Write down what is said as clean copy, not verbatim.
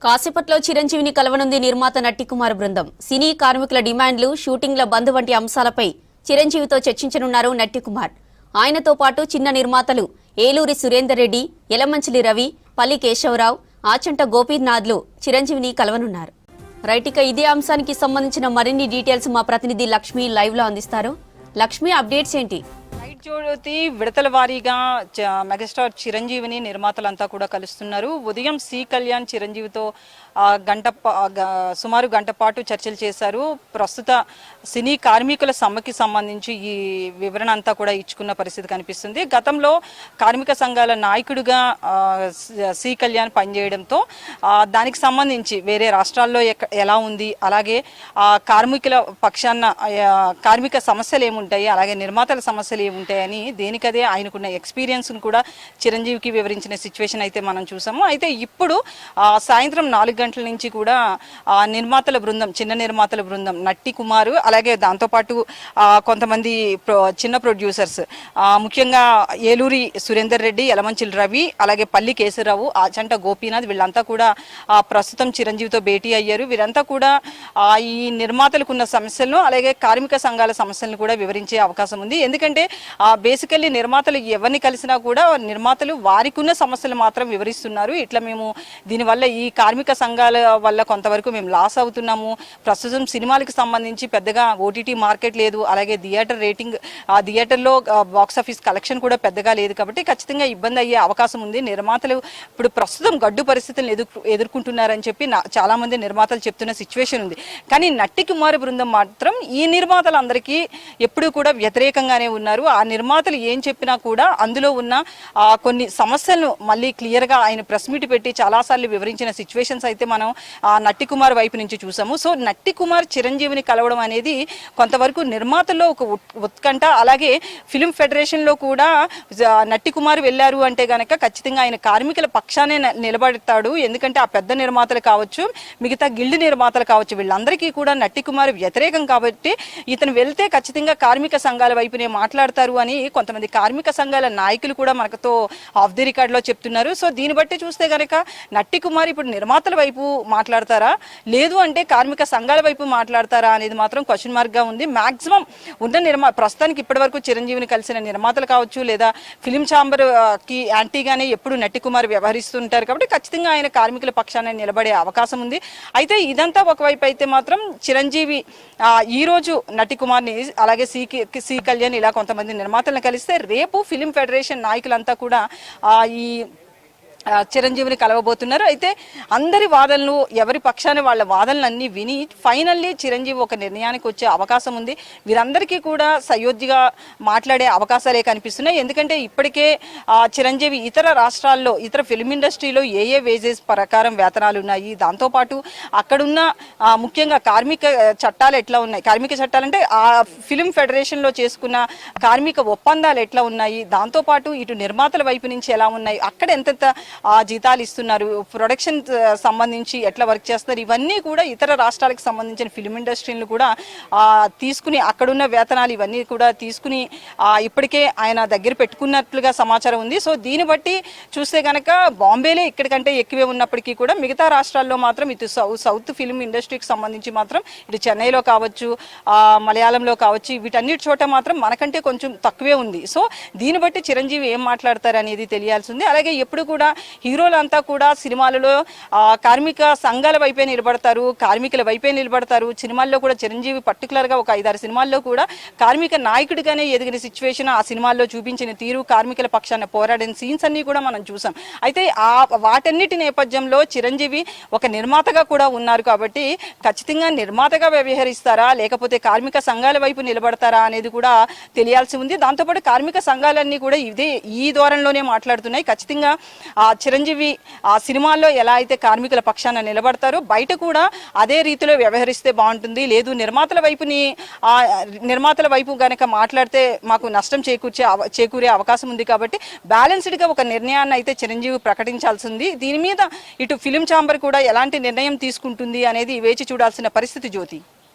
కాసేపట్లో చిరంజీవిని కలవనుంది నిర్మాత నట్టికుమార్ బృందం. సినీ కార్మికుల డిమాండ్లు, షూటింగ్ల బంద్ వంటి అంశాలపై చిరంజీవితో చర్చించనున్నారు నట్టికుమార్. ఆయనతో పాటు చిన్న నిర్మాతలు ఏలూరి సురేందర్ రెడ్డి, యలమంచిలి రవి, పల్లి కేశవరావు, ఆచంట గోపీనాథ్లు చిరంజీవిని కలవనున్నారు. రైట్, ఇదే అంశానికి సంబంధించిన మరిన్ని డీటెయిల్స్ మా ప్రతినిధి లక్ష్మి లైవ్ లో అందిస్తారు. లక్ష్మి, అప్డేట్స్ ఏంటి? జ్యోతి విడతల వారీగా మెగాస్టార్ చిరంజీవిని నిర్మాతలంతా కూడా కలుస్తున్నారు. ఉదయం సి కళ్యాణ్ చిరంజీవితో సుమారు గంట పాటు చర్చలు చేశారు. ప్రస్తుత సినీ కార్మికుల సమ్మెకి సంబంధించి ఈ వివరణ అంతా కూడా ఇచ్చుకున్న పరిస్థితి కనిపిస్తుంది. గతంలో కార్మిక సంఘాల నాయకుడిగా సి కళ్యాణ్ పనిచేయడంతో దానికి సంబంధించి వేరే రాష్ట్రాల్లో ఎలా ఉంది, అలాగే కార్మికుల పక్షాన కార్మిక సమస్యలు ఏముంటాయి, అలాగే నిర్మాతల సమస్యలు ఏముంటాయని దేనికదే ఆయనకున్న ఎక్స్పీరియన్స్ను కూడా చిరంజీవికి వివరించిన సిచ్యువేషన్ అయితే మనం చూసాము. అయితే ఇప్పుడు సాయంత్రం 4 గంటల నుంచి కూడా నిర్మాతల బృందం, చిన్న నిర్మాతల బృందం నట్టి కుమారు, అలాగే దాంతోపాటు కొంతమంది చిన్న ప్రొడ్యూసర్స్, ముఖ్యంగా ఏలూరి సురేందర్ రెడ్డి, యలమంచిలి రవి, అలాగే పల్లి కేశవరావు, ఆచంట గోపీనాథ్, వీళ్ళంతా కూడా ప్రస్తుతం చిరంజీవితో భేటీ అయ్యారు. వీరంతా కూడా ఈ నిర్మాతలకు ఉన్న సమస్యలను, అలాగే కార్మిక సంఘాల సమస్యలను కూడా వివరించే అవకాశం ఉంది. ఎందుకంటే బేసికల్లీ నిర్మాతలు ఎవరిని కలిసినా కూడా నిర్మాతలు వారికి ఉన్న సమస్యలు మాత్రం వివరిస్తున్నారు. ఇట్లా మేము దీనివల్ల ఈ కార్మిక సంఘాల వల్ల కొంతవరకు మేము లాస్ అవుతున్నాము, ప్రస్తుతం సినిమాలకు సంబంధించి పెద్దగా ఓటీటీ మార్కెట్ లేదు, అలాగే థియేటర్ రేటింగ్, థియేటర్లో బాక్స్ ఆఫీస్ కలెక్షన్ కూడా పెద్దగా లేదు, కాబట్టి ఖచ్చితంగా ఇబ్బంది అయ్యే అవకాశం ఉంది. నిర్మాతలు ఇప్పుడు ప్రస్తుతం గడ్డు పరిస్థితులను ఎదుర్కొంటున్నారని చెప్పి చాలా మంది నిర్మాతలు చెప్తున్న సిచ్యువేషన్ ఉంది. కానీ నట్టి కుమార్ బృందం మాత్రం ఈ నిర్మాతలందరికీ ఎప్పుడూ కూడా వ్యతిరేకంగానే ఉన్నారు. ఆ నిర్మాతలు ఏం చెప్పినా కూడా అందులో ఉన్న కొన్ని సమస్యలను మళ్ళీ క్లియర్గా ఆయన ప్రెస్ మీట్ పెట్టి చాలాసార్లు వివరించిన సిచ్యువేషన్స్ అయితే మనం నట్టి కుమార్ వైపు నుంచి చూసాము. సో నట్టి కుమార్ చిరంజీవిని కలవడం అనేది కొంతవరకు నిర్మాతల్లో ఒక ఉత్కంఠ, అలాగే ఫిలిం ఫెడరేషన్లో కూడా నట్టి కుమార్ వెళ్ళారు అంటే గనక ఖచ్చితంగా ఆయన కార్మికుల పక్షానే నిలబడతాడు. ఎందుకంటే ఆ పెద్ద నిర్మాతలు కావచ్చు, మిగతా గిల్డ్ నిర్మాతలు కావచ్చు, వీళ్ళందరికీ కూడా నట్టి కుమార్ వ్యతిరేకం కాబట్టి ఇతను వెళ్తే ఖచ్చితంగా కార్మిక సంఘాల వైపునే మాట్లాడతారు అని కొంతమంది కార్మిక సంఘాల నాయకులు కూడా మనతో ఆఫ్ ది రికార్డ్ లో చెప్తున్నారు. సో దీన్ని బట్టి చూస్తే గనక నట్టి కుమార్ ఇప్పుడు నిర్మాతల వైపు మాట్లాడతారా, లేదు అంటే కార్మిక సంఘాల వైపు మాట్లాడతారా అనేది మాత్రం క్వశ్చన్ మార్క్ గా ఉంది. మాక్సిమం ఉన్న ప్రస్తుతానికి ఇప్పటి వరకు చిరంజీవిని కలిసిన నిర్మాతలు కావచ్చు, లేదా ఫిలిం ఛాంబర్ కి యాంటీగానే ఎప్పుడు నట్టి కుమార్ వ్యవహరిస్తుంటారు, కాబట్టి ఖచ్చితంగా ఆయన కార్మికుల పక్షాన నిలబడే అవకాశం ఉంది. అయితే ఇదంతా ఒకవైపు అయితే మాత్రం చిరంజీవి ఈ రోజు నట్టి కుమార్ని, అలాగే సి కళ్యాణ్, ఇలా కొంతమంది నిర్మాతలను కలిస్తే రేపు ఫిలిం ఫెడరేషన్ నాయకులంతా కూడా ఈ చిరంజీవిని కలవబోతున్నారు. అయితే అందరి వాదనలు, ఎవరి పక్షాన వాళ్ళ వాదనలన్నీ విని ఫైనల్లీ చిరంజీవి ఒక నిర్ణయానికి వచ్చే అవకాశం ఉంది. వీరందరికీ కూడా సయోధ్యగా మాట్లాడే అవకాశాలే కనిపిస్తున్నాయి. ఎందుకంటే ఇప్పటికే చిరంజీవి ఇతర రాష్ట్రాల్లో, ఇతర ఫిల్మ్ ఇండస్ట్రీలో ఏ వేజెస్ ప్రకారం వేతనాలు ఉన్నాయి, దాంతోపాటు అక్కడున్న ముఖ్యంగా కార్మిక చట్టాలు ఎట్లా ఉన్నాయి, కార్మిక చట్టాలంటే ఆ ఫిలిం ఫెడరేషన్లో చేసుకున్న కార్మిక ఒప్పందాలు ఎట్లా ఉన్నాయి, దాంతోపాటు ఇటు నిర్మాతల వైపు నుంచి ఎలా ఉన్నాయి, అక్కడ ఎంతెంత జీతాలు ఇస్తున్నారు, ప్రొడక్షన్ సంబంధించి ఎట్లా వర్క్ చేస్తున్నారు, ఇవన్నీ కూడా ఇతర రాష్ట్రాలకు సంబంధించిన ఫిల్మ్ ఇండస్ట్రీలు కూడా తీసుకుని అక్కడున్న వేతనాలు ఇవన్నీ కూడా తీసుకుని ఇప్పటికే ఆయన దగ్గర పెట్టుకున్నట్లుగా సమాచారం ఉంది. సో దీన్ని బట్టి చూస్తే కనుక బాంబేలే ఇక్కడికంటే ఎక్కువే ఉన్నప్పటికీ కూడా మిగతా రాష్ట్రాల్లో మాత్రం ఇటు సౌత్ ఫిల్మ్ ఇండస్ట్రీకి సంబంధించి మాత్రం ఇటు చెన్నైలో కావచ్చు, మలయాళంలో కావచ్చు, వీటన్నిటి చోట మాత్రం మనకంటే కొంచెం తక్కువే ఉంది. సో దీన్ని బట్టి చిరంజీవి ఏం మాట్లాడతారు అనేది తెలియాల్సి ఉంది. అలాగే ఎప్పుడు కూడా హీరోలంతా కూడా సినిమాలలో కార్మిక సంఘాల వైపే నిలబడతారు, కార్మికుల వైపే నిలబడతారు. సినిమాల్లో కూడా చిరంజీవి పర్టికులర్గా ఒక 5-6 సినిమాల్లో కూడా కార్మిక నాయకుడిగానే ఎదిగిన సిచ్యువేషన్ ఆ సినిమాల్లో చూపించిన తీరు, కార్మికుల పక్షాన పోరాడిన సీన్స్ అన్ని కూడా మనం చూసాం. అయితే వాటన్నిటి నేపథ్యంలో చిరంజీవి ఒక నిర్మాతగా కూడా ఉన్నారు కాబట్టి ఖచ్చితంగా నిర్మాతగా వ్యవహరిస్తారా, లేకపోతే కార్మిక సంఘాల వైపు నిలబడతారా అనేది కూడా తెలియాల్సి ఉంది. దాంతోపాటు కార్మిక సంఘాలన్నీ కూడా ఈ ధోరణిలోనే మాట్లాడుతున్నాయి. ఖచ్చితంగా చిరంజీవి ఆ సినిమాల్లో ఎలా అయితే కార్మికుల పక్షాన నిలబడతారో బయట కూడా అదే రీతిలో వ్యవహరిస్తే బాగుంటుంది. లేదు నిర్మాతల వైపు గనక మాట్లాడితే మాకు నష్టం చేకూరే అవకాశం ఉంది. కాబట్టి బ్యాలెన్స్డ్గా ఒక నిర్ణయాన్ని అయితే చిరంజీవి ప్రకటించాల్సింది. దీని మీద ఇటు ఫిలిం ఛాంబర్ కూడా ఎలాంటి నిర్ణయం తీసుకుంటుంది అనేది వేచి చూడాల్సిన పరిస్థితి జ్యోతి.